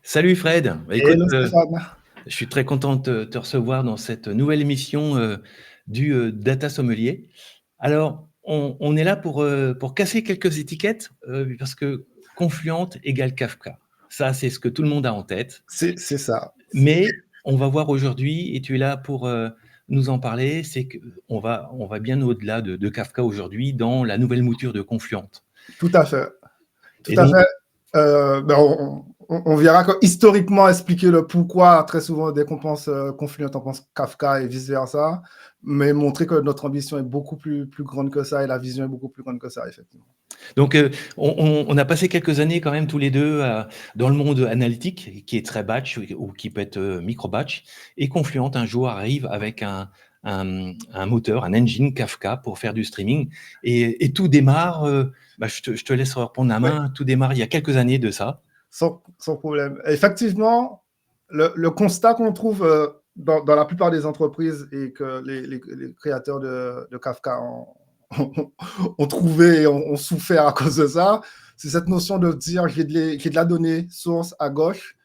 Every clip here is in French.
Salut Fred. Bah, écoute, Hello Stéphane. je suis très content de te recevoir dans cette nouvelle émission du Data Sommelier. Alors, on est là pour casser quelques étiquettes parce que Confluent égale Kafka. Ça, c'est ce que tout le monde a en tête. C'est ça. Mais on va voir aujourd'hui, et tu es là pour nous en parler, c'est qu'on va bien au-delà de Kafka aujourd'hui dans la nouvelle mouture de Confluent. Tout à fait. Tout Et à donc, fait. On verra que historiquement expliquer le pourquoi, très souvent, dès qu'on pense Confluent, on pense Kafka et vice-versa, mais montrer que notre ambition est beaucoup plus grande que ça et la vision est beaucoup plus grande que ça, effectivement. Donc, on a passé quelques années quand même tous les deux dans le monde analytique, qui est très batch ou qui peut être micro-batch. Et Confluent, un jour, arrive avec un moteur, un engine Kafka pour faire du streaming. Et tout démarre, je te laisse reprendre la Oui, main, tout démarre il y a quelques années de ça. sans problème. Effectivement, le constat qu'on trouve dans la plupart des entreprises et que les créateurs de Kafka ont trouvé et ont souffert à cause de ça, c'est cette notion de dire j'ai de la donnée source à gauche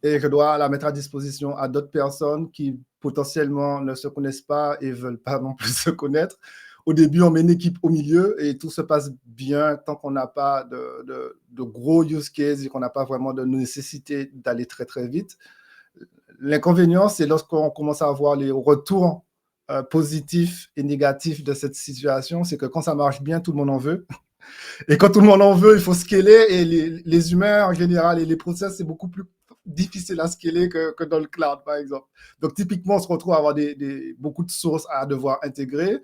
et je dois la mettre à disposition à d'autres personnes qui potentiellement ne se connaissent pas et veulent pas non plus se connaître. Au début, on met une équipe au milieu et tout se passe bien tant qu'on n'a pas de gros use cases et qu'on n'a pas vraiment de nécessité d'aller très très vite. L'inconvénient, c'est lorsqu'on commence à avoir les retours positifs et négatifs de cette situation, c'est que quand ça marche bien, tout le monde en veut. Et quand tout le monde en veut, il faut scaler. Et les humains, en général, et les process, c'est beaucoup plus difficile à scaler que dans le cloud, par exemple. Donc, typiquement, on se retrouve à avoir beaucoup de sources à devoir intégrer,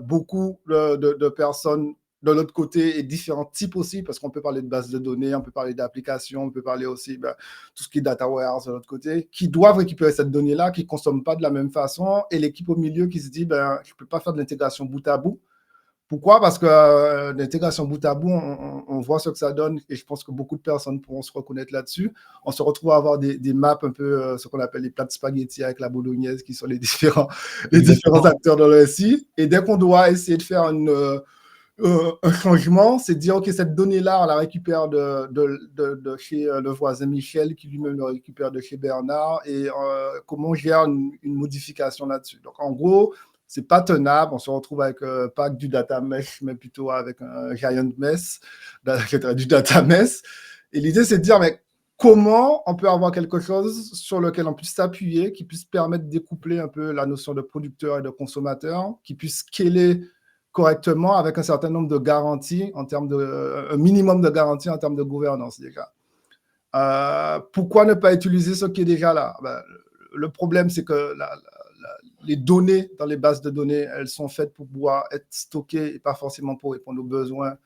beaucoup de personnes de l'autre côté et différents types aussi, parce qu'on peut parler de bases de données, on peut parler d'applications, on peut parler aussi tout ce qui est data warehouse de l'autre côté, qui doivent récupérer cette donnée-là, qui ne consomment pas de la même façon, et l'équipe au milieu qui se dit, je ne peux pas faire de l'intégration bout à bout. Pourquoi? Parce que l'intégration bout à bout, on voit ce que ça donne et je pense que beaucoup de personnes pourront se reconnaître là-dessus. On se retrouve à avoir des maps un peu, ce qu'on appelle les plats de spaghetti avec la bolognaise, qui sont les différents Exactement. acteurs dans le SI. Et dès qu'on doit essayer de faire un changement, c'est de dire, OK, cette donnée-là, on la récupère de chez le voisin Michel, qui lui-même le récupère de chez Bernard, et comment on gère une modification là-dessus. Donc, en gros, c'est pas tenable. On se retrouve avec pas du data mesh, mais plutôt avec un giant mess, du data mess. Et l'idée, c'est de dire, mais comment on peut avoir quelque chose sur lequel on puisse s'appuyer, qui puisse permettre de découpler un peu la notion de producteur et de consommateur, qui puisse scaler correctement avec un certain nombre de garanties en termes un minimum de garanties en termes de gouvernance déjà. Pourquoi ne pas utiliser ce qui est déjà là? Le problème, c'est que les données dans les bases de données, elles sont faites pour pouvoir être stockées et pas forcément pour répondre aux besoins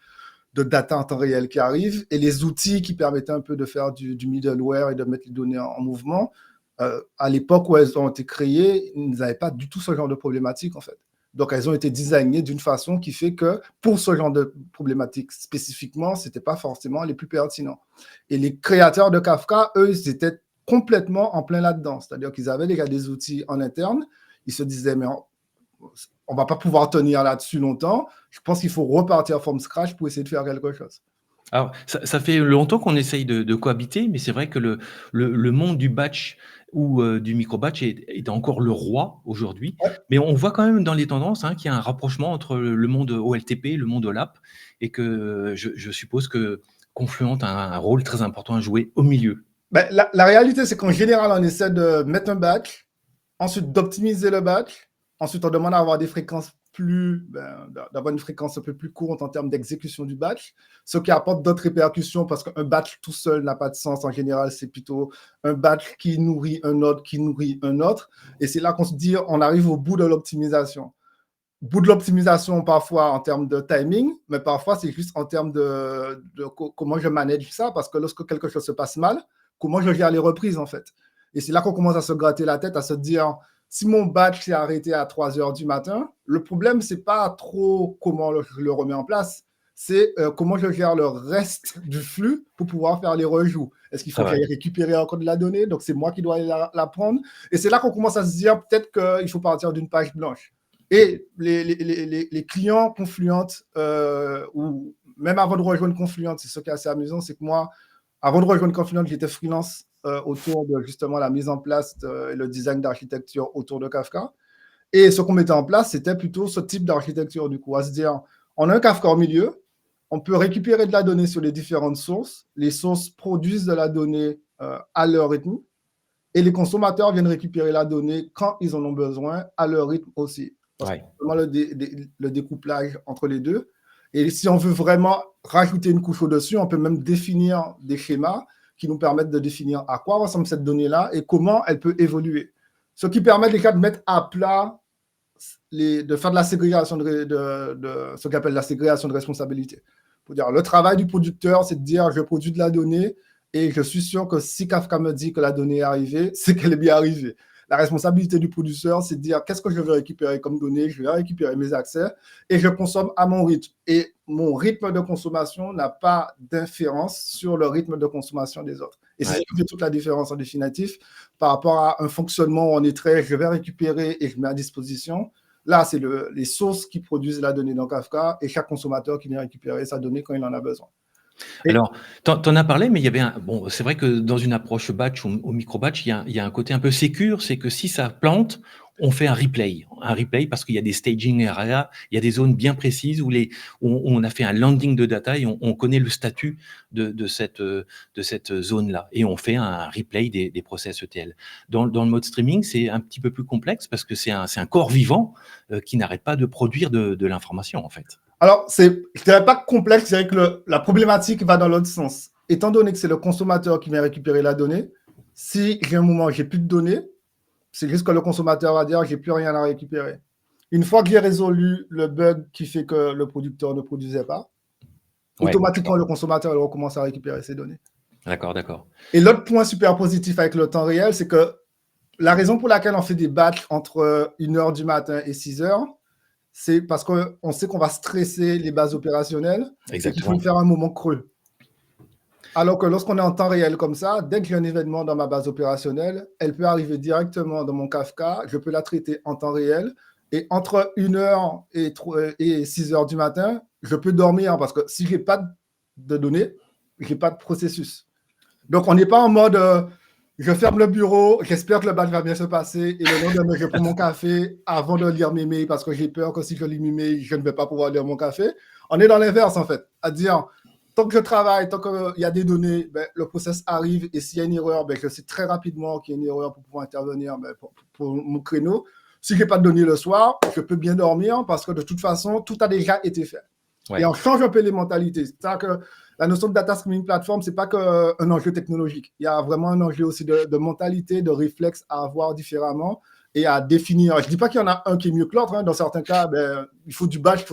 de data en temps réel qui arrivent. Et les outils qui permettaient un peu de faire du middleware et de mettre les données en mouvement, à l'époque où elles ont été créées, ils n'avaient pas du tout ce genre de problématique en fait. Donc, elles ont été designées d'une façon qui fait que pour ce genre de problématiques spécifiquement, ce n'était pas forcément les plus pertinents. Et les créateurs de Kafka, eux, ils étaient complètement en plein là-dedans. C'est-à-dire qu'ils avaient déjà des outils en interne. Ils se disaient, mais on ne va pas pouvoir tenir là-dessus longtemps. Je pense qu'il faut repartir from scratch pour essayer de faire quelque chose. Alors, ça fait longtemps qu'on essaye de cohabiter, mais c'est vrai que le monde du batch ou du micro-batch est encore le roi aujourd'hui. Ouais. Mais on voit quand même dans les tendances qu'il y a un rapprochement entre le monde OLTP, le monde OLAP, et que je suppose que Confluent a un rôle très important à jouer au milieu. La réalité, c'est qu'en général, on essaie de mettre un batch, ensuite d'optimiser le batch, ensuite on demande à avoir des fréquences d'avoir une fréquence un peu plus courte en termes d'exécution du batch, ce qui apporte d'autres répercussions parce qu'un batch tout seul n'a pas de sens. En général, c'est plutôt un batch qui nourrit un autre, qui nourrit un autre. Et c'est là qu'on se dit, on arrive au bout de l'optimisation. Bout de l'optimisation parfois en termes de timing, mais parfois c'est juste en termes de comment je manage ça, parce que lorsque quelque chose se passe mal, comment je gère les reprises en fait. Et c'est là qu'on commence à se gratter la tête, à se dire, si mon batch s'est arrêté à 3 heures du matin, le problème, c'est pas trop comment je le remets en place, c'est comment je gère le reste du flux pour pouvoir faire les rejoues. Est-ce qu'il faut Très que vrai. j'aille récupérer encore de la donnée? Donc, c'est moi qui dois aller la prendre. Et c'est là qu'on commence à se dire, peut-être qu'il faut partir d'une page blanche. Et les clients Confluent, ou même avant de rejoindre Confluent, c'est ce qui est assez amusant, c'est que moi, avant de rejoindre Confluent, j'étais freelance autour de justement la mise en place et le design d'architecture autour de Kafka. Et ce qu'on mettait en place, c'était plutôt ce type d'architecture, du coup, à se dire, on a un Kafka au milieu, on peut récupérer de la donnée sur les différentes sources, les sources produisent de la donnée à leur rythme, et les consommateurs viennent récupérer la donnée quand ils en ont besoin, à leur rythme aussi. Parce que c'est vraiment le découplage entre les deux. Et si on veut vraiment rajouter une couche au-dessus, on peut même définir des schémas qui nous permettent de définir à quoi ressemble cette donnée-là et comment elle peut évoluer. Ce qui permet déjà de mettre à plat, de faire de la ségrégation de ce qu'on appelle la ségrégation de responsabilité. Pour dire, le travail du producteur, c'est de dire, je produis de la donnée et je suis sûr que si Kafka me dit que la donnée est arrivée, c'est qu'elle est bien arrivée. La responsabilité du producteur, c'est de dire qu'est-ce que je veux récupérer comme données, je vais récupérer mes accès et je consomme à mon rythme. Et mon rythme de consommation n'a pas d'inférence sur le rythme de consommation des autres. Et c'est ça qui fait toute la différence en définitif par rapport à un fonctionnement où on est très, je vais récupérer et je mets à disposition. Là, c'est les sources qui produisent la donnée dans Kafka et chaque consommateur qui vient récupérer sa donnée quand il en a besoin. Alors, tu en as parlé, mais il y avait bon, c'est vrai que dans une approche batch ou micro-batch, il y a un côté un peu sécure, c'est que si ça plante, on fait un replay parce qu'il y a des staging areas, il y a des zones bien précises où on a fait un landing de data et on connaît le statut de cette zone-là et on fait un replay des process ETL. Dans le mode streaming, c'est un petit peu plus complexe parce que c'est un corps vivant qui n'arrête pas de produire de l'information en fait. Alors, je ne dirais pas complexe, je dirais que la problématique va dans l'autre sens. Étant donné que c'est le consommateur qui vient récupérer la donnée, si j'ai un moment, je n'ai plus de données, c'est juste que le consommateur va dire, je n'ai plus rien à récupérer. Une fois que j'ai résolu le bug qui fait que le producteur ne produisait pas, automatiquement, le consommateur il recommence à récupérer ses données. D'accord. Et l'autre point super positif avec le temps réel, c'est que la raison pour laquelle on fait des batchs entre 1h du matin et 6h, c'est parce qu'on sait qu'on va stresser les bases opérationnelles. Exactement. Et qu'il faut faire un moment creux. Alors que lorsqu'on est en temps réel comme ça, dès que j'ai un événement dans ma base opérationnelle, elle peut arriver directement dans mon Kafka, je peux la traiter en temps réel. Et entre 1h et 6h du matin, je peux dormir parce que si je n'ai pas de données, je n'ai pas de processus. Donc, on n'est pas en mode je ferme le bureau, j'espère que le batch va bien se passer et le lendemain, je prends mon café avant de lire mes mails parce que j'ai peur que si je lis mes mails, je ne vais pas pouvoir lire mon café. On est dans l'inverse, en fait, à dire tant que je travaille, tant qu'il y a des données, le process arrive et s'il y a une erreur, je sais très rapidement qu'il y a une erreur pour pouvoir intervenir pour mon créneau. Si je n'ai pas de données le soir, je peux bien dormir parce que de toute façon, tout a déjà été fait. Et on change un peu les mentalités. C'est-à-dire que la notion de data streaming platform, ce n'est pas qu'un enjeu technologique. Il y a vraiment un enjeu aussi de mentalité, de réflexe à avoir différemment et à définir. Je ne dis pas qu'il y en a un qui est mieux que l'autre. Dans certains cas, il faut du batch,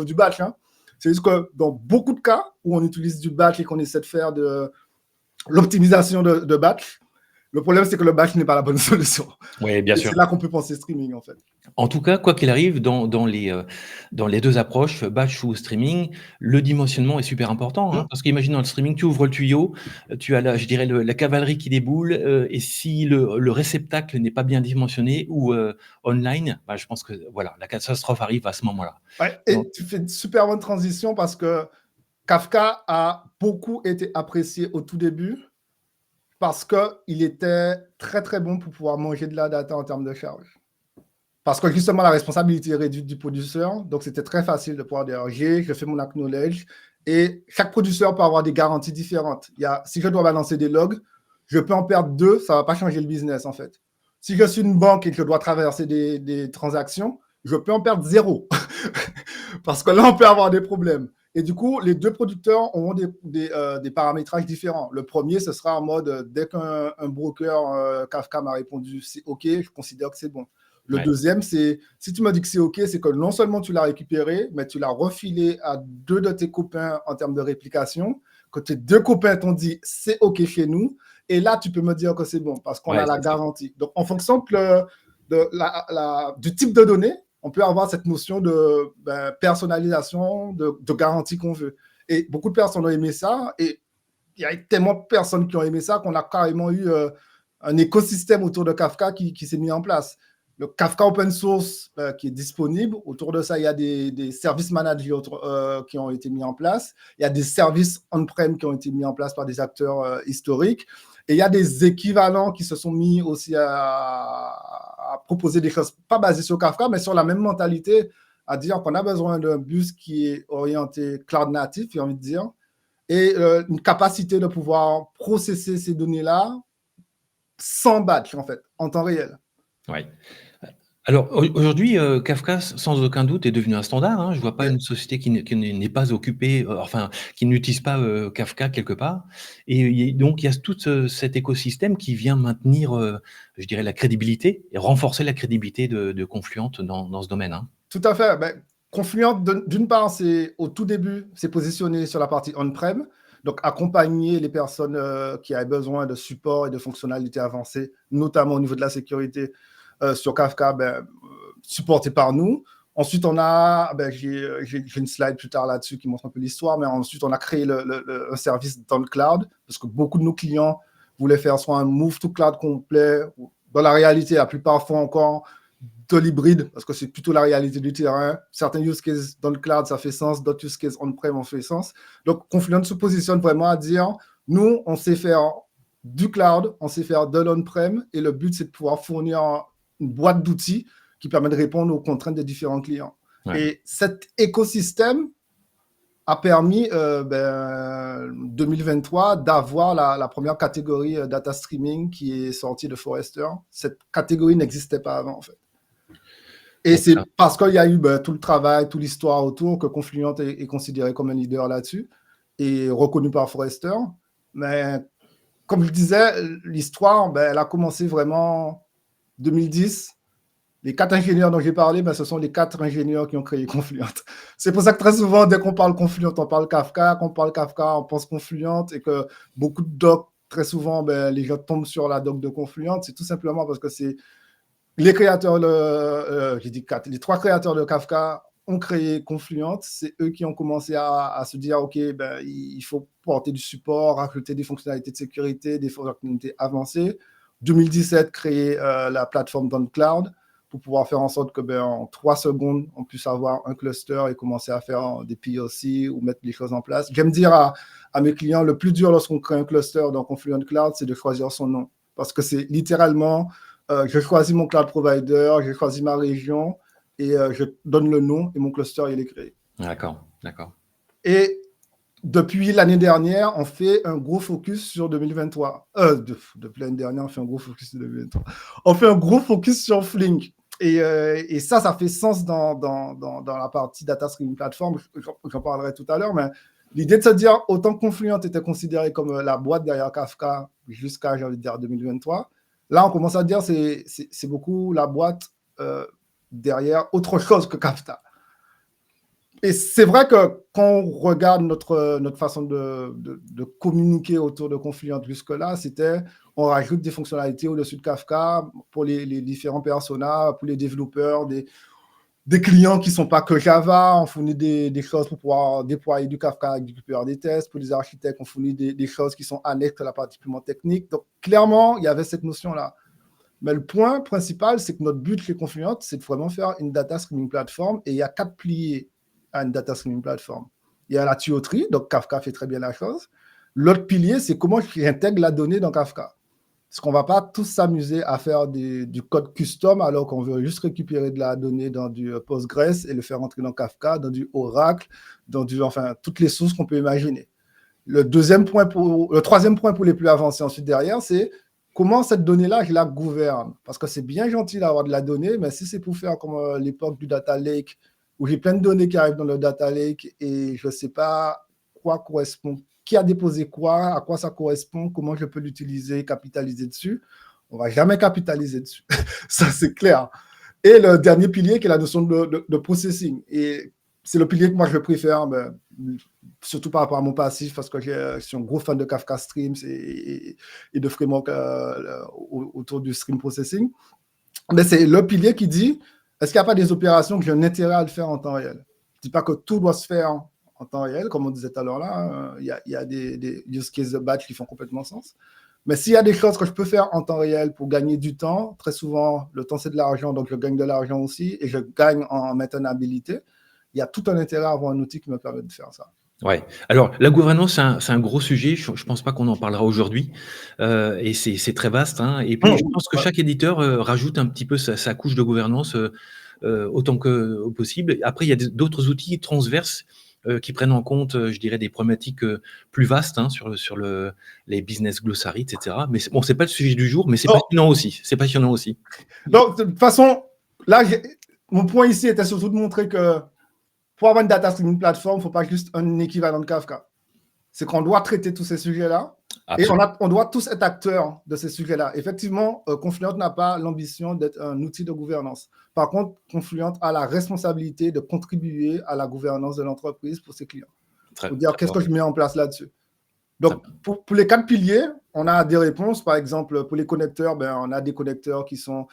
C'est juste que dans beaucoup de cas où on utilise du batch et qu'on essaie de faire de l'optimisation de batch, le problème, c'est que le batch n'est pas la bonne solution. Oui, bien sûr. C'est là qu'on peut penser streaming, en fait. En tout cas, quoi qu'il arrive, dans les deux approches, batch ou streaming, le dimensionnement est super important. Parce qu'imagine dans le streaming, tu ouvres le tuyau, tu as la cavalerie qui déboule, et si le réceptacle n'est pas bien dimensionné ou online, je pense que voilà, la catastrophe arrive à ce moment-là. Ouais, et tu fais une super bonne transition parce que Kafka a beaucoup été apprécié au tout début parce qu'il était très, très bon pour pouvoir manger de la data en termes de charge. Parce que justement, la responsabilité est réduite du producteur. Donc, c'était très facile de pouvoir dire, je fais mon acknowledge. Et chaque producteur peut avoir des garanties différentes. Si je dois balancer des logs, je peux en perdre 2, ça ne va pas changer le business, en fait. Si je suis une banque et que je dois traverser des transactions, je peux en perdre 0. Parce que là, on peut avoir des problèmes. Et du coup, les deux producteurs auront des paramétrages différents. Le premier, ce sera en mode, dès qu'un broker Kafka m'a répondu, c'est OK, je considère que c'est bon. Le deuxième, c'est, si tu me dis que c'est OK, c'est que non seulement tu l'as récupéré, mais tu l'as refilé à 2 de tes copains en termes de réplication, que tes 2 copains t'ont dit, c'est OK chez nous. Et là, tu peux me dire que c'est bon, parce qu'on a la garantie. Donc, en fonction du type de données, on peut avoir cette notion de personnalisation, de garantie qu'on veut. Et beaucoup de personnes ont aimé ça. Et il y a tellement de personnes qui ont aimé ça qu'on a carrément eu un écosystème autour de Kafka qui s'est mis en place. Le Kafka Open Source qui est disponible. Autour de ça, il y a des services managers qui ont été mis en place. Il y a des services on-prem qui ont été mis en place par des acteurs historiques. Et il y a des équivalents qui se sont mis aussi à proposer des choses pas basées sur Kafka, mais sur la même mentalité, à dire qu'on a besoin d'un bus qui est orienté cloud natif, j'ai envie de dire, et une capacité de pouvoir processer ces données-là sans batch, en fait, en temps réel. Ouais. Alors aujourd'hui, Kafka, sans aucun doute, est devenu un standard, hein. Je vois pas une société qui n'est pas occupée, enfin, qui n'utilise pas Kafka quelque part. Et donc il y a tout cet écosystème qui vient maintenir, je dirais, la crédibilité et renforcer la crédibilité de Confluent dans ce domaine, hein. Tout à fait. Ben, Confluent, d'une part, c'est au tout début, c'est positionné sur la partie on-prem, donc accompagner les personnes qui avaient besoin de support et de fonctionnalités avancées, notamment au niveau de la sécurité sur Kafka, supporté par nous. Ensuite, on a, j'ai une slide plus tard là-dessus qui montre un peu l'histoire, mais ensuite, on a créé un service dans le cloud, parce que beaucoup de nos clients voulaient faire soit un move to cloud complet. Dans la réalité, la plupart font encore de l'hybride, parce que c'est plutôt la réalité du terrain. Certains use cases dans le cloud, ça fait sens, d'autres use cases on-prem, on fait sens. Donc, Confluent se positionne vraiment à dire, nous, on sait faire du cloud, on sait faire de l'on-prem, et le but, c'est de pouvoir fournir une boîte d'outils qui permet de répondre aux contraintes des différents clients. Ouais. Et cet écosystème a permis, 2023, d'avoir la première catégorie data streaming qui est sortie de Forrester. Cette catégorie n'existait pas avant, en fait. Et c'est parce qu'il y a eu tout le travail, toute l'histoire autour que Confluent est considéré comme un leader là-dessus et reconnu par Forrester. Mais comme je disais, l'histoire, elle a commencé vraiment 2010. Les 4 ingénieurs dont j'ai parlé, ce sont les 4 ingénieurs qui ont créé Confluent. C'est pour ça que très souvent, dès qu'on parle Confluent, on parle Kafka. Quand on parle Kafka, on pense Confluent. Et que beaucoup de docs, très souvent, les gens tombent sur la doc de Confluent. C'est tout simplement parce que c'est les créateurs, j'ai dit 4, les 3 créateurs de Kafka ont créé Confluent. C'est eux qui ont commencé à se dire, OK, il faut porter du support, rajouter des fonctionnalités de sécurité, des fonctionnalités avancées. 2017, créer la plateforme dans le cloud pour pouvoir faire en sorte que en 3 secondes, on puisse avoir un cluster et commencer à faire des POC ou mettre les choses en place. J'aime dire à mes clients, le plus dur lorsqu'on crée un cluster dans Confluent Cloud, c'est de choisir son nom. Parce que c'est littéralement, je choisis mon cloud provider, je choisis ma région et je donne le nom et mon cluster, il est créé. D'accord. Et depuis l'année dernière, on fait un gros focus sur 2023. Depuis l'année dernière, on fait un gros focus sur 2023. On fait un gros focus sur Flink. Et ça fait sens dans la partie Data Streaming Platform. J'en parlerai tout à l'heure, mais l'idée de se dire, autant que Confluent était considéré comme la boîte derrière Kafka jusqu'à, j'ai envie de dire, 2023, là, on commence à dire c'est beaucoup la boîte derrière autre chose que Kafka. Et c'est vrai que quand on regarde notre façon de communiquer autour de Confluent jusque-là, c'était on rajoute des fonctionnalités au-dessus de Kafka pour les différents personas, pour les développeurs, des clients qui ne sont pas que Java, on fournit des choses pour pouvoir déployer du Kafka avec des tests. Pour les architectes, on fournit des choses qui sont annexes à la partie purement technique. Donc, clairement, il y avait cette notion-là. Mais le point principal, c'est que notre but chez Confluent, c'est de vraiment faire une data streaming platform et il y a 4 piliers à une data streaming platform. Il y a la tuyauterie, donc Kafka fait très bien la chose. L'autre pilier, c'est comment j'intègre la donnée dans Kafka. Parce qu'on ne va pas tous s'amuser à faire du code custom alors qu'on veut juste récupérer de la donnée dans du Postgres et le faire entrer dans Kafka, dans du Oracle, toutes les sources qu'on peut imaginer. Le troisième point pour les plus avancés ensuite derrière, c'est comment cette donnée-là, je la gouverne. Parce que c'est bien gentil d'avoir de la donnée, mais si c'est pour faire comme l'époque du data lake, où j'ai plein de données qui arrivent dans le data lake et je ne sais pas quoi correspond, qui a déposé quoi, à quoi ça correspond, comment je peux l'utiliser, capitaliser dessus, on ne va jamais capitaliser dessus. Ça, c'est clair. Et le dernier pilier qui est la notion de processing. Et c'est le pilier que moi, je préfère, surtout par rapport à mon passif, parce que je suis un gros fan de Kafka Streams et de framework autour du stream processing. Mais c'est le pilier qui dit, est-ce qu'il n'y a pas des opérations que j'ai un intérêt à le faire en temps réel? Je ne dis pas que tout doit se faire en temps réel, comme on disait tout à l'heure là. Il y a des use cases de batch qui font complètement sens. Mais s'il y a des choses que je peux faire en temps réel pour gagner du temps, très souvent, le temps, c'est de l'argent, donc je gagne de l'argent aussi, et je gagne en maintenabilité, il y a tout un intérêt à avoir un outil qui me permet de faire ça. Ouais. Alors la gouvernance, c'est un gros sujet. Je pense pas qu'on en parlera aujourd'hui, et c'est très vaste, hein, et puis je pense que Ouais. chaque éditeur, rajoute un petit peu sa couche de gouvernance, autant que possible. Après, il y a d'autres outils transverses, qui prennent en compte, je dirais des problématiques, plus vastes, hein, sur les business glossaries et cetera. Mais bon, c'est pas le sujet du jour, mais c'est Non, passionnant aussi. C'est passionnant aussi. donc, de toute façon, là, mon point ici était surtout de montrer que pour avoir une data streaming plateforme, il ne faut pas juste un équivalent de Kafka. C'est qu'on doit traiter tous ces sujets-là et Absolument. on doit tous être acteurs de ces sujets-là. Effectivement, Confluent n'a pas l'ambition d'être un outil de gouvernance. Par contre, Confluent a la responsabilité de contribuer à la gouvernance de l'entreprise pour ses clients. Très, Pour dire très qu'est-ce fort. que je mets en place là-dessus. Très Donc, pour les 4 piliers, on a des réponses. Par exemple, pour les connecteurs, on a des connecteurs qui sont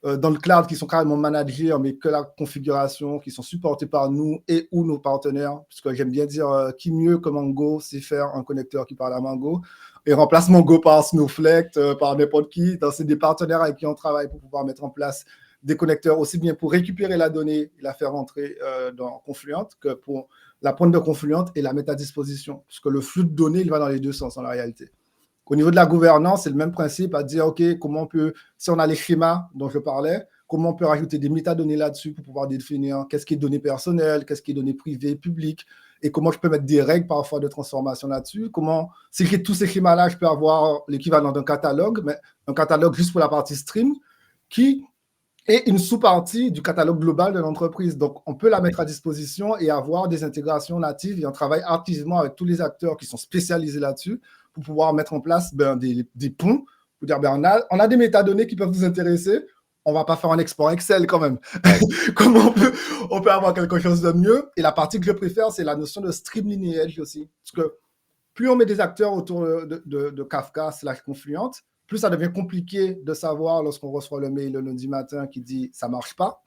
dans le cloud, qui sont carrément managés, mais que la configuration, qui sont supportés par nous et ou nos partenaires. Parce que j'aime bien dire, qui mieux que Mongo sait faire un connecteur qui parle à Mongo et remplace Mongo par Snowflake, par n'importe qui. Donc, c'est des partenaires avec qui on travaille pour pouvoir mettre en place des connecteurs aussi bien pour récupérer la donnée et la faire rentrer dans Confluent que pour la prendre de Confluent et la mettre à disposition. Parce que le flux de données, il va dans les deux sens en la réalité. Au niveau de la gouvernance, c'est le même principe à dire, OK, comment on peut, si on a les schémas dont je parlais, comment on peut rajouter des métadonnées là-dessus pour pouvoir définir qu'est-ce qui est données personnelles, qu'est-ce qui est données privées, publiques, et comment je peux mettre des règles parfois de transformation là-dessus. Comment, si j'ai tous ces schémas-là, je peux avoir l'équivalent d'un catalogue, mais un catalogue juste pour la partie stream, qui est une sous-partie du catalogue global de l'entreprise. Donc, on peut la mettre à disposition et avoir des intégrations natives. Et on travaille activement avec tous les acteurs qui sont spécialisés là-dessus pour pouvoir mettre en place des ponts. Pour dire, on a des métadonnées qui peuvent vous intéresser. On ne va pas faire un export Excel quand même. Ouais. Comment on peut avoir quelque chose de mieux. Et la partie que je préfère, c'est la notion de stream lineage aussi. Parce que plus on met des acteurs autour de Kafka / Confluent, plus ça devient compliqué de savoir lorsqu'on reçoit le mail le lundi matin qui dit ça marche pas,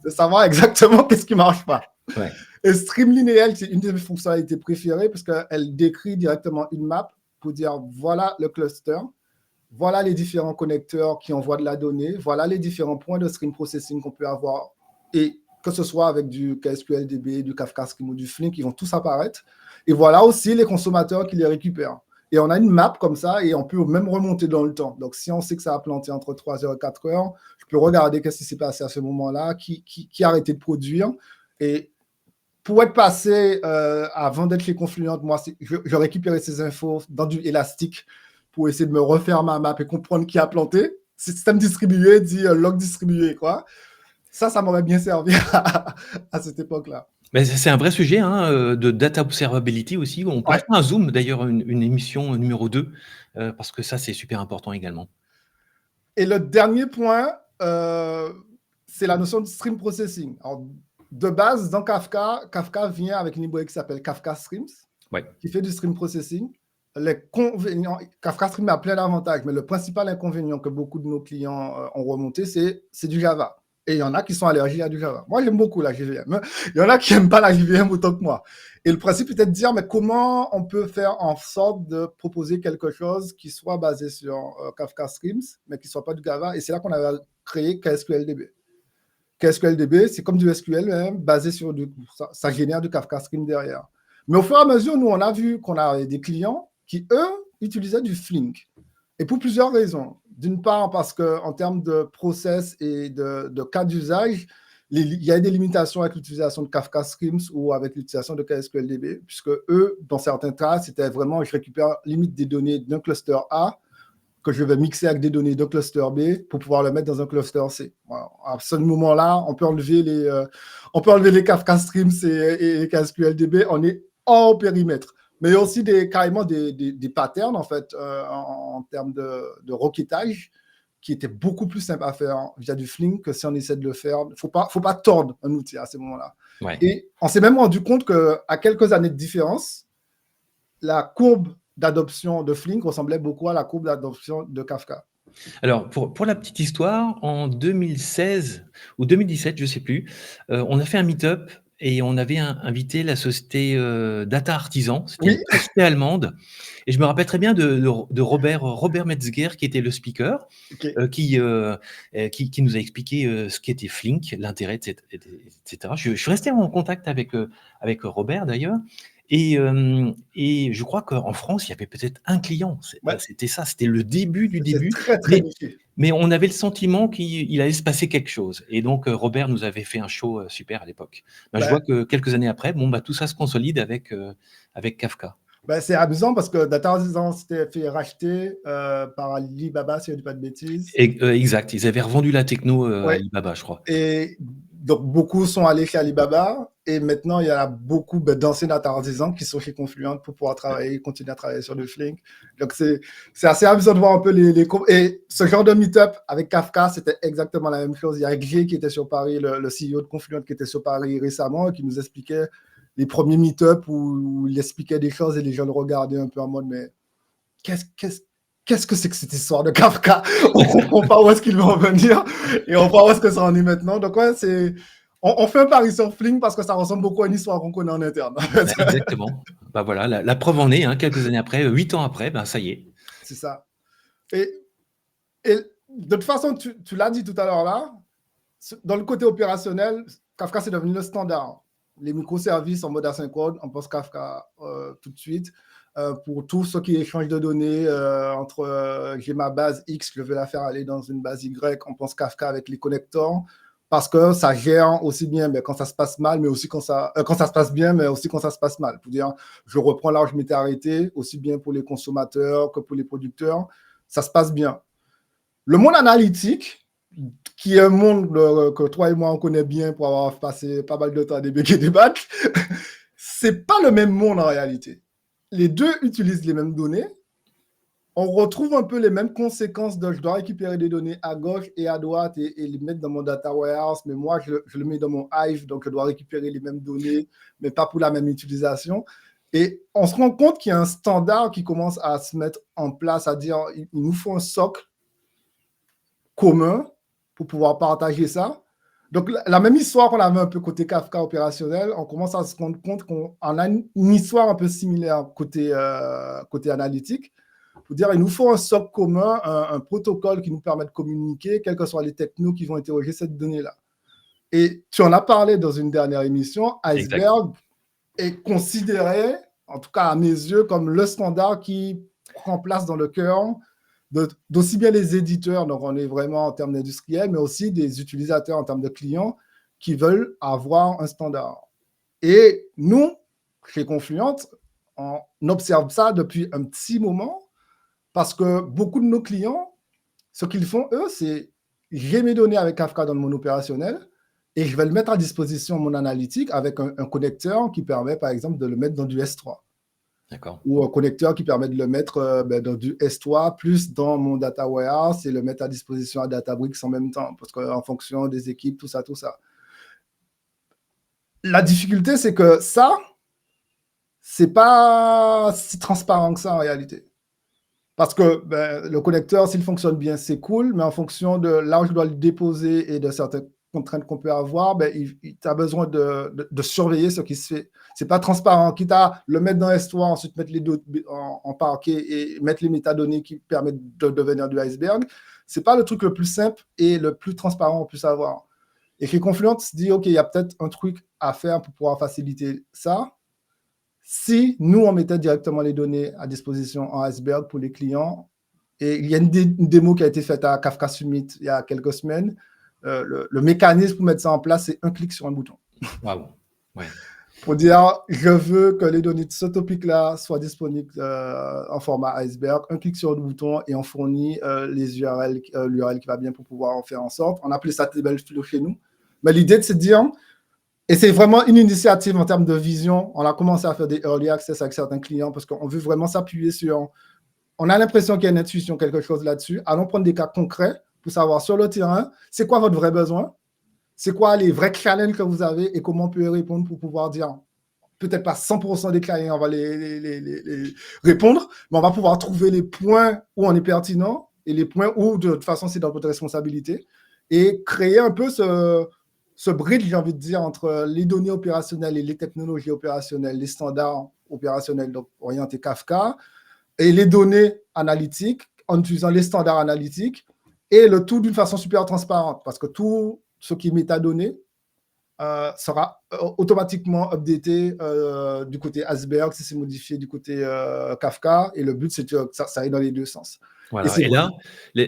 de savoir exactement qu'est-ce qui marche pas. Ouais. Et Stream Lineal, c'est une de mes fonctionnalités préférées parce qu'elle décrit directement une map pour dire voilà le cluster, voilà les différents connecteurs qui envoient de la donnée, voilà les différents points de stream processing qu'on peut avoir, et que ce soit avec du KSQLDB, du Kafka Stream ou du Flink, ils vont tous apparaître. Et voilà aussi les consommateurs qui les récupèrent. Et on a une map comme ça et on peut même remonter dans le temps. Donc, si on sait que ça a planté entre 3h et 4h, je peux regarder qu'est-ce qui s'est passé à ce moment-là, qui a arrêté de produire. Et pour être passé avant d'être chez Confluent, moi, je récupérais ces infos dans du élastique pour essayer de me refaire ma map et comprendre qui a planté. Système distribué dit log distribué, quoi. Ça m'aurait bien servi à cette époque-là. Mais c'est un vrai sujet, hein, de data observability aussi. On pourrait Ouais. faire un zoom d'ailleurs, une émission numéro 2, parce que ça, c'est super important également. Et le dernier point, c'est la notion de stream processing. Alors, de base, dans Kafka, Kafka vient avec une librairie qui s'appelle Kafka Streams, Ouais. qui fait du stream processing. Kafka Stream a plein d'avantages, mais le principal inconvénient que beaucoup de nos clients ont remonté, c'est du Java. Et il y en a qui sont allergiques à du Java. Moi, j'aime beaucoup la JVM. Il y en a qui n'aiment pas la JVM autant que moi. Et le principe était de dire, mais comment on peut faire en sorte de proposer quelque chose qui soit basé sur Kafka Streams, mais qui ne soit pas du Java. Et c'est là qu'on a créé KSQLDB. KSQLDB, c'est comme du SQL, même, basé sur ça génère du Kafka Stream derrière. Mais au fur et à mesure, nous, on a vu qu'on a des clients qui, eux, utilisaient du Flink. Et pour plusieurs raisons. D'une part, parce qu'en termes de process et de cas d'usage, il y a des limitations avec l'utilisation de Kafka Streams ou avec l'utilisation de KSQLDB, puisque eux, dans certains cas, c'était vraiment, je récupère limite des données d'un cluster A que je vais mixer avec des données d'un cluster B pour pouvoir le mettre dans un cluster C. Voilà. À ce moment-là, on peut enlever les Kafka Streams et KSQLDB, on est hors périmètre. Mais il y a aussi carrément des patterns, en fait, en termes de requêtage, qui étaient beaucoup plus simples à faire via du Flink que si on essaie de le faire. Il ne faut pas tordre un outil à ce moment-là. Ouais. Et on s'est même rendu compte qu'à quelques années de différence, la courbe d'adoption de Flink ressemblait beaucoup à la courbe d'adoption de Kafka. Alors, pour la petite histoire, en 2016 ou 2017, je ne sais plus, on a fait un meet-up et on avait invité la société Data Artisan. C'était une société allemande. Et je me rappelle très bien de Robert Metzger, qui était le speaker, Okay. qui nous a expliqué ce qu'était Flink, l'intérêt, etc. Je suis resté en contact avec Robert d'ailleurs. Et je crois qu'en France, il y avait peut-être un client. Ouais. C'était ça, c'était le début du C'est début. très, très niché. Mais on avait le sentiment qu'il allait se passer quelque chose. Et donc, Robert nous avait fait un show super à l'époque. Je vois que quelques années après, tout ça se consolide avec Kafka. C'est amusant parce que Data Artisan s'était fait racheter par Alibaba, si je ne dis pas de bêtises. Exact. Ils avaient revendu la techno à Alibaba, je crois. Et donc, beaucoup sont allés chez Alibaba. Et maintenant, il y a beaucoup d'anciens Data Artisans qui sont chez Confluent pour pouvoir continuer à travailler sur le Flink. Donc, c'est assez amusant de voir un peu Et ce genre de meet-up avec Kafka, c'était exactement la même chose. Il y a Gray qui était sur Paris, le CEO de Confluent qui était sur Paris récemment et qui nous expliquait les premiers meet-up où il expliquait des choses et les gens le regardaient un peu en mode, mais qu'est-ce que c'est que cette histoire de Kafka? On comprend pas où est-ce qu'il va en venir et on voit où est-ce que ça en est maintenant. Donc, on fait un pari sur Flink parce que ça ressemble beaucoup à une histoire qu'on connaît en interne. Exactement. Voilà, la preuve en est, quelques années après, 8 ans après, ça y est. C'est ça. Et de toute façon, tu l'as dit tout à l'heure là, dans le côté opérationnel, Kafka, c'est devenu le standard. Les microservices en mode asynchrone, on pense Kafka tout de suite. Pour tout ce qui est échange de données entre j'ai ma base X, je vais la faire aller dans une base Y, on pense Kafka avec les connecteurs parce que ça gère aussi bien quand ça se passe mal, mais aussi quand ça se passe bien, mais aussi quand ça se passe mal. Pour dire, je reprends là où je m'étais arrêté, aussi bien pour les consommateurs que pour les producteurs, ça se passe bien. Le monde analytique, qui est un monde que toi et moi on connaît bien pour avoir passé pas mal de temps à débugger des batchs, c'est pas le même monde en réalité. Les deux utilisent les mêmes données. On retrouve un peu les mêmes conséquences de je dois récupérer des données à gauche et à droite et les mettre dans mon data warehouse, mais moi je le mets dans mon Hive, donc je dois récupérer les mêmes données, mais pas pour la même utilisation. Et on se rend compte qu'il y a un standard qui commence à se mettre en place, à dire il nous faut un socle commun pour pouvoir partager ça. Donc, la même histoire qu'on avait un peu côté Kafka opérationnel, on commence à se rendre compte qu'on a une histoire un peu similaire côté analytique. Pour dire, il nous faut un socle commun, un protocole qui nous permet de communiquer, quels que soient les technos qui vont interroger cette donnée-là. Et tu en as parlé dans une dernière émission, Iceberg est considéré, en tout cas à mes yeux, comme le standard qui prend place dans le cœur d'aussi bien les éditeurs, donc on est vraiment en termes d'industriels, mais aussi des utilisateurs en termes de clients qui veulent avoir un standard. Et nous, chez Confluent, on observe ça depuis un petit moment parce que beaucoup de nos clients, ce qu'ils font, eux, c'est j'ai mes données avec Kafka dans le monde opérationnel et je vais le mettre à disposition mon analytique avec un connecteur qui permet, par exemple, de le mettre dans du S3. Ou un connecteur qui permet de le mettre dans du S3 plus dans mon data warehouse et le mettre à disposition à Databricks en même temps, parce qu'en fonction des équipes, tout ça. La difficulté, c'est que ça, c'est pas si transparent que ça en réalité. Parce que le connecteur, s'il fonctionne bien, c'est cool, mais en fonction de là où je dois le déposer et de certaines contraintes qu'on peut avoir, il a besoin de surveiller ce qui se fait. C'est pas transparent. Quitte à le mettre dans S3, ensuite mettre les données en parquet et mettre les métadonnées qui permettent de devenir du iceberg, c'est pas le truc le plus simple et le plus transparent qu'on puisse avoir. Et chez Confluent, se dit, OK, il y a peut-être un truc à faire pour pouvoir faciliter ça. Si nous, on mettait directement les données à disposition en iceberg pour les clients, et il y a une démo qui a été faite à Kafka Summit il y a quelques semaines, le mécanisme pour mettre ça en place, c'est un clic sur un bouton. Wow. Ouais. Pour dire, je veux que les données de ce topic-là soient disponibles en format iceberg, un clic sur le bouton et on fournit l'URL qui va bien pour pouvoir en faire en sorte. On appelait ça TableFlow chez nous. Mais l'idée, c'est de dire, et c'est vraiment une initiative en termes de vision. On a commencé à faire des early access avec certains clients parce qu'on veut vraiment s'appuyer sur... On a l'impression qu'il y a une intuition, quelque chose là-dessus. Allons prendre des cas concrets pour savoir sur le terrain, c'est quoi votre vrai besoin, c'est quoi les vrais challenges que vous avez et comment on peut y répondre pour pouvoir dire, peut-être pas 100% des clients, on va les répondre, mais on va pouvoir trouver les points où on est pertinent et les points où, de toute façon, c'est dans votre responsabilité et créer un peu ce bridge, j'ai envie de dire, entre les données opérationnelles et les technologies opérationnelles, les standards opérationnels, donc orientés Kafka, et les données analytiques en utilisant les standards analytiques, et le tout d'une façon super transparente, parce que tout ce qui est métadonnées, sera automatiquement updaté du côté Iceberg si c'est modifié du côté Kafka. Et le but, c'est que ça aille dans les deux sens. Voilà. Et là,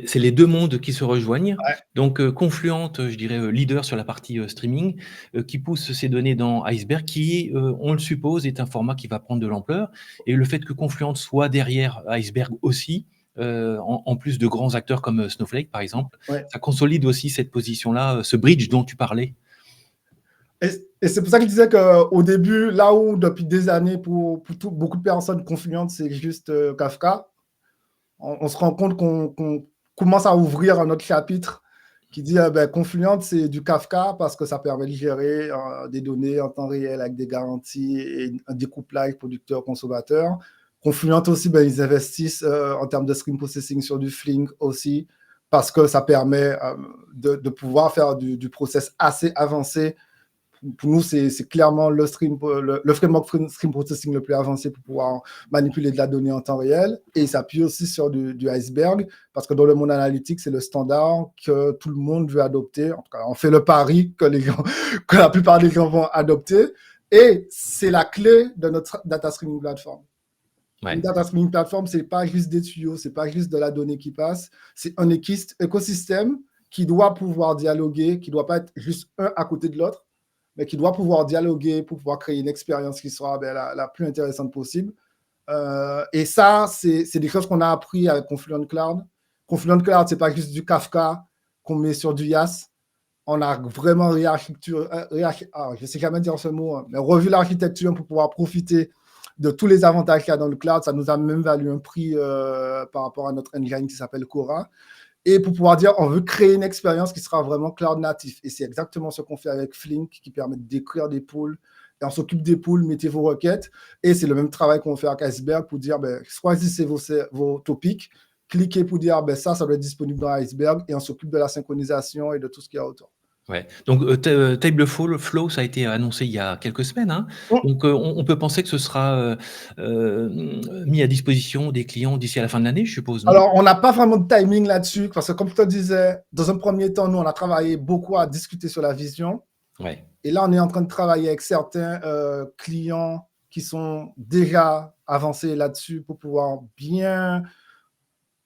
c'est les deux mondes qui se rejoignent. Ouais. Donc, Confluent, je dirais, leader sur la partie streaming, qui pousse ces données dans Iceberg, qui, on le suppose, est un format qui va prendre de l'ampleur. Et le fait que Confluent soit derrière Iceberg aussi, en plus de grands acteurs comme Snowflake, par exemple, ça consolide aussi cette position-là, ce bridge dont tu parlais. Et c'est pour ça que je disais qu'au début, là où depuis des années, pour beaucoup de personnes, Confluent, c'est juste Kafka, on se rend compte qu'on commence à ouvrir un autre chapitre qui dit Confluent, c'est du Kafka parce que ça permet de gérer des données en temps réel avec des garanties et un découplage producteur-consommateur. Confluent aussi, ils investissent en termes de stream processing sur du Flink aussi parce que ça permet de pouvoir faire du process assez avancé. Pour nous, c'est clairement le framework stream processing le plus avancé pour pouvoir manipuler de la donnée en temps réel. Et il s'appuie aussi sur du Iceberg, parce que dans le monde analytique, c'est le standard que tout le monde veut adopter. En tout cas, on fait le pari que la plupart des gens vont adopter. Et c'est la clé de notre data streaming platform. Ouais. Une data streaming platform, c'est pas juste des tuyaux, c'est pas juste de la donnée qui passe, c'est un écosystème qui doit pouvoir dialoguer, qui doit pas être juste un à côté de l'autre, mais qui doit pouvoir dialoguer pour pouvoir créer une expérience qui sera la plus intéressante possible. Et ça, c'est des choses qu'on a appris avec Confluent Cloud. Confluent Cloud, c'est pas juste du Kafka qu'on met sur du YAS. On a vraiment je sais jamais dire ce mot, mais revu l'architecture pour pouvoir profiter de tous les avantages qu'il y a dans le cloud. Ça nous a même valu un prix par rapport à notre engine qui s'appelle Cora. Et pour pouvoir dire, on veut créer une expérience qui sera vraiment cloud natif. Et c'est exactement ce qu'on fait avec Flink, qui permet d'écrire des pools. Et on s'occupe des pools, mettez vos requêtes. Et c'est le même travail qu'on fait avec Iceberg pour dire, choisissez vos topics, cliquez pour dire, ça doit être disponible dans Iceberg. Et on s'occupe de la synchronisation et de tout ce qu'il y a autour. Ouais. Donc, Tableflow, ça a été annoncé il y a quelques semaines. Hein. Donc, on peut penser que ce sera mis à disposition des clients d'ici à la fin de l'année, je suppose. Non? Alors, on n'a pas vraiment de timing là-dessus, parce que comme je te disais, dans un premier temps, nous, on a travaillé beaucoup à discuter sur la vision. Ouais. Et là, on est en train de travailler avec certains clients qui sont déjà avancés là-dessus pour pouvoir bien...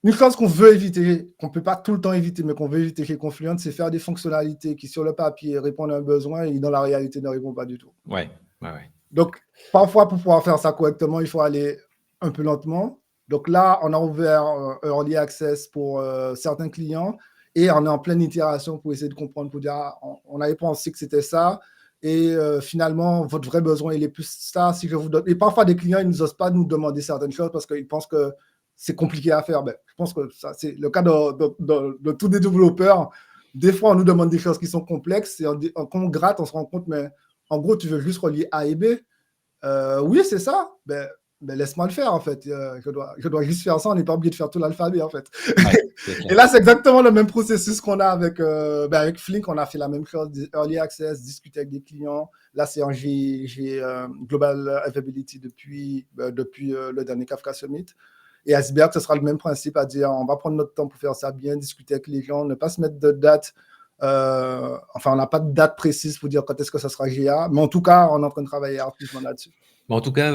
Une chose qu'on veut éviter, qu'on ne peut pas tout le temps éviter, mais qu'on veut éviter chez Confluent, c'est faire des fonctionnalités qui, sur le papier, répondent à un besoin et dans la réalité, ne répondent pas du tout. Ouais. Donc, parfois, pour pouvoir faire ça correctement, il faut aller un peu lentement. Donc là, on a ouvert Early Access pour certains clients et on est en pleine itération pour essayer de comprendre, pour dire, on avait pensé que c'était ça. Et finalement, votre vrai besoin, il est plus ça. Si je vous donne... Et parfois, des clients, ils n'osent pas nous demander certaines choses parce qu'ils pensent que c'est compliqué à faire. Je pense que ça, c'est le cas de tous les développeurs. Des fois, on nous demande des choses qui sont complexes et quand on gratte, on se rend compte, mais en gros, tu veux juste relier A et B. Oui, c'est ça. Laisse-moi le faire, en fait. Je dois juste faire ça. On n'est pas obligé de faire tout l'alphabet, en fait. Ouais, et là, c'est exactement le même processus qu'on a avec Flink. On a fait la même chose, Early Access, discuter avec des clients. Là, c'est en Global Availability depuis le dernier Kafka Summit. Et Iceberg, ce sera le même principe, à dire on va prendre notre temps pour faire ça bien, discuter avec les gens, ne pas se mettre de date. On n'a pas de date précise pour dire quand est-ce que ça sera GA, mais en tout cas, on est en train de travailler activement là-dessus. En tout cas,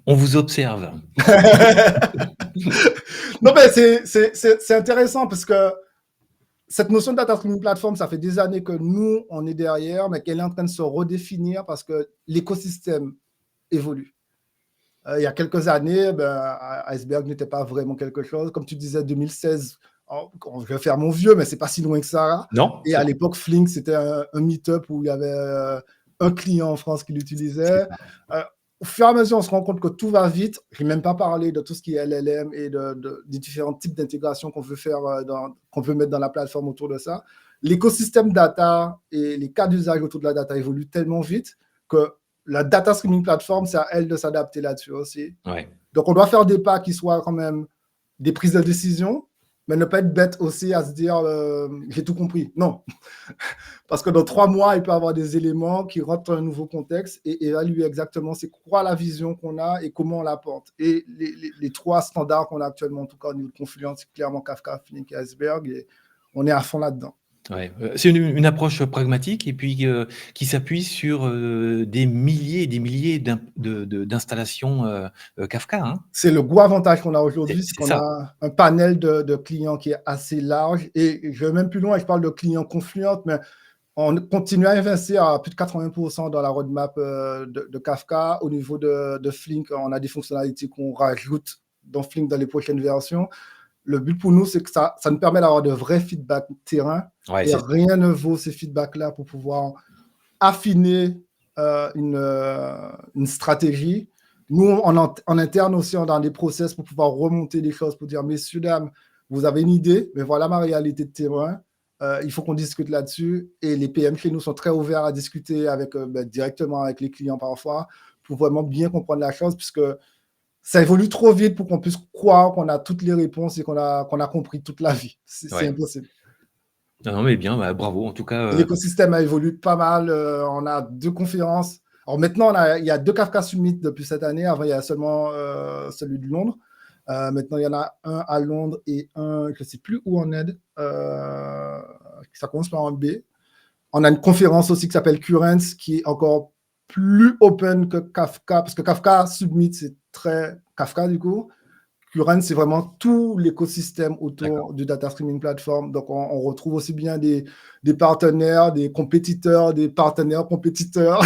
on vous observe. Non, mais c'est intéressant parce que cette notion de data streaming platform, ça fait des années que nous, on est derrière, mais qu'elle est en train de se redéfinir parce que l'écosystème évolue. Il y a quelques années, Iceberg n'était pas vraiment quelque chose. Comme tu disais, 2016, je vais faire mon vieux, mais c'est pas si loin que ça. Non. Et à l'époque, Flink, c'était un meet-up où il y avait un client en France qui l'utilisait. Au fur et à mesure, on se rend compte que tout va vite. Je n'ai même pas parlé de tout ce qui est LLM et des différents types d'intégration qu'on veut faire, qu'on veut mettre dans la plateforme autour de ça. L'écosystème data et les cas d'usage autour de la data évoluent tellement vite que la data streaming platform, c'est à elle de s'adapter là-dessus aussi. Ouais. Donc, on doit faire des pas qui soient quand même des prises de décision, mais ne pas être bête aussi à se dire j'ai tout compris. Non. Parce que dans 3 mois, il peut y avoir des éléments qui rentrent dans un nouveau contexte et évaluer exactement c'est quoi la vision qu'on a et comment on l'apporte. Et les 3 standards qu'on a actuellement, en tout cas au niveau de Confluent, c'est clairement Kafka, Flink et Iceberg, et on est à fond là-dedans. Ouais, c'est une approche pragmatique et puis, qui s'appuie sur, des milliers et des milliers d'installations, Kafka, hein? C'est le gros avantage qu'on a aujourd'hui, c'est C'est qu'on ça. a un panel de clients qui est assez large et je vais même plus loin, je parle de clients Confluent, mais on continue à investir à plus de 80% dans la roadmap de Kafka. Au niveau de Flink, on a des fonctionnalités qu'on rajoute dans Flink dans les prochaines versions. Le but pour nous, c'est que ça nous permet d'avoir de vrais feedbacks terrain Ouais, et c'est ça. rien ne vaut ces feedbacks-là pour pouvoir affiner une stratégie. Nous, en interne aussi, on a des process pour pouvoir remonter des choses, pour dire, messieurs, dames, vous avez une idée, mais voilà ma réalité de terrain. Il faut qu'on discute là-dessus. Et les PM chez nous sont très ouverts à discuter avec, directement avec les clients parfois, pour vraiment bien comprendre la chose, puisque ça évolue trop vite pour qu'on puisse croire qu'on a toutes les réponses et qu'on a compris toute la vie. C'est Ouais. impossible. Non, non, mais bien, bah, bravo en tout cas, L'écosystème a évolué pas mal. On a 2 conférences. Alors maintenant, il y a 2 Kafka Summit depuis cette année. Avant, il y a seulement celui de Londres. Maintenant, il y en a un à Londres et un, je ne sais plus où en est. Ça commence par un B. On a une conférence aussi qui s'appelle Currents, qui est encore plus open que Kafka, parce que Kafka Submit, c'est très Kafka du coup. Current, c'est vraiment tout l'écosystème autour d'accord. du data streaming platform. Donc, on retrouve aussi bien des partenaires, des compétiteurs, des partenaires compétiteurs.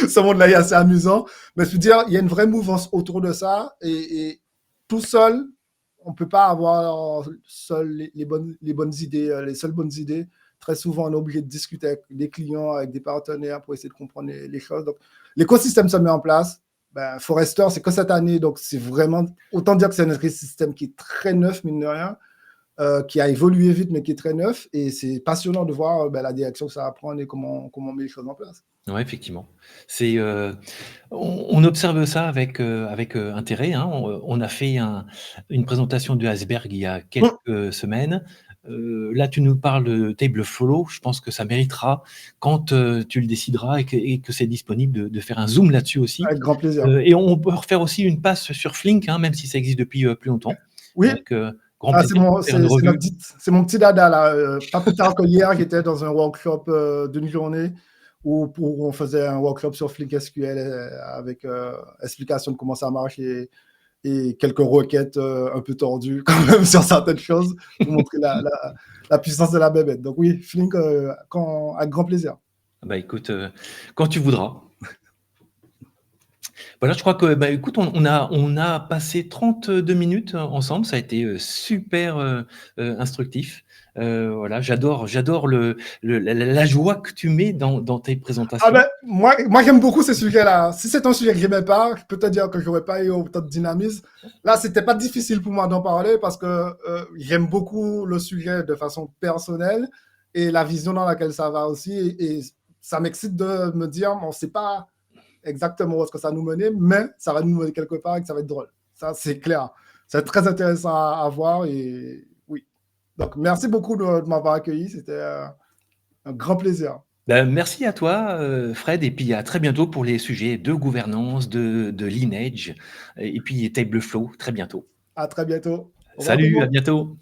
Ce monde-là est assez amusant. Mais je veux dire, il y a une vraie mouvance autour de ça. Et tout seul, on ne peut pas avoir seul les bonnes idées, les seules bonnes idées. Très souvent, on est obligé de discuter avec des clients, avec des partenaires pour essayer de comprendre les choses. Donc, l'écosystème se met en place. Ben, Forrester, c'est que cette année, donc c'est vraiment, autant dire que c'est un écosystème qui est très neuf, mine de rien, qui a évolué vite, mais qui est très neuf, et c'est passionnant de voir la direction que ça va prendre et comment on met les choses en place. Ouais, effectivement. C'est, on observe ça avec, intérêt, hein. On a fait une présentation de Iceberg il y a Hum, quelques semaines. Là, tu nous parles de Tableflow. Je pense que ça méritera, quand, tu le décideras et que c'est disponible, de faire un zoom là-dessus aussi. avec grand plaisir. Et on peut refaire aussi une passe sur Flink, hein, même si ça existe depuis, plus longtemps. Oui, Avec, grand plaisir pour faire une revue. c'est mon petit dada là. Pas plus tard que hier, j'étais dans un workshop d'une journée où on faisait un workshop sur Flink SQL avec explication de comment ça marche et quelques requêtes un peu tordues quand même sur certaines choses pour montrer la puissance de la bébête. Donc oui, Flink, avec grand plaisir. Bah, écoute, quand tu voudras. Voilà, je crois que, bah, écoute, on a passé 32 minutes ensemble. Ça a été, super, instructif. Voilà, j'adore la joie que tu mets dans tes Ah présentations. ben, moi j'aime beaucoup ces sujets-là. Si c'est un sujet que j'aimais pas, je peux te dire que j'aurais pas eu autant de dynamisme. Là, c'était pas difficile pour moi d'en parler parce que j'aime beaucoup le sujet de façon personnelle et la vision dans laquelle ça va aussi. Et ça m'excite de me dire, on sait pas exactement où est-ce que ça nous menait, mais ça va nous mener quelque part et que ça va être drôle. Ça, c'est clair. C'est très intéressant à voir et oui. Donc, merci beaucoup de m'avoir accueilli. C'était un grand plaisir. Bah, merci à toi, Fred, et puis à très bientôt pour les sujets de gouvernance, de Lineage et puis Tableflow, très bientôt. À très bientôt. Au revoir tout le Salut, à monde. bientôt.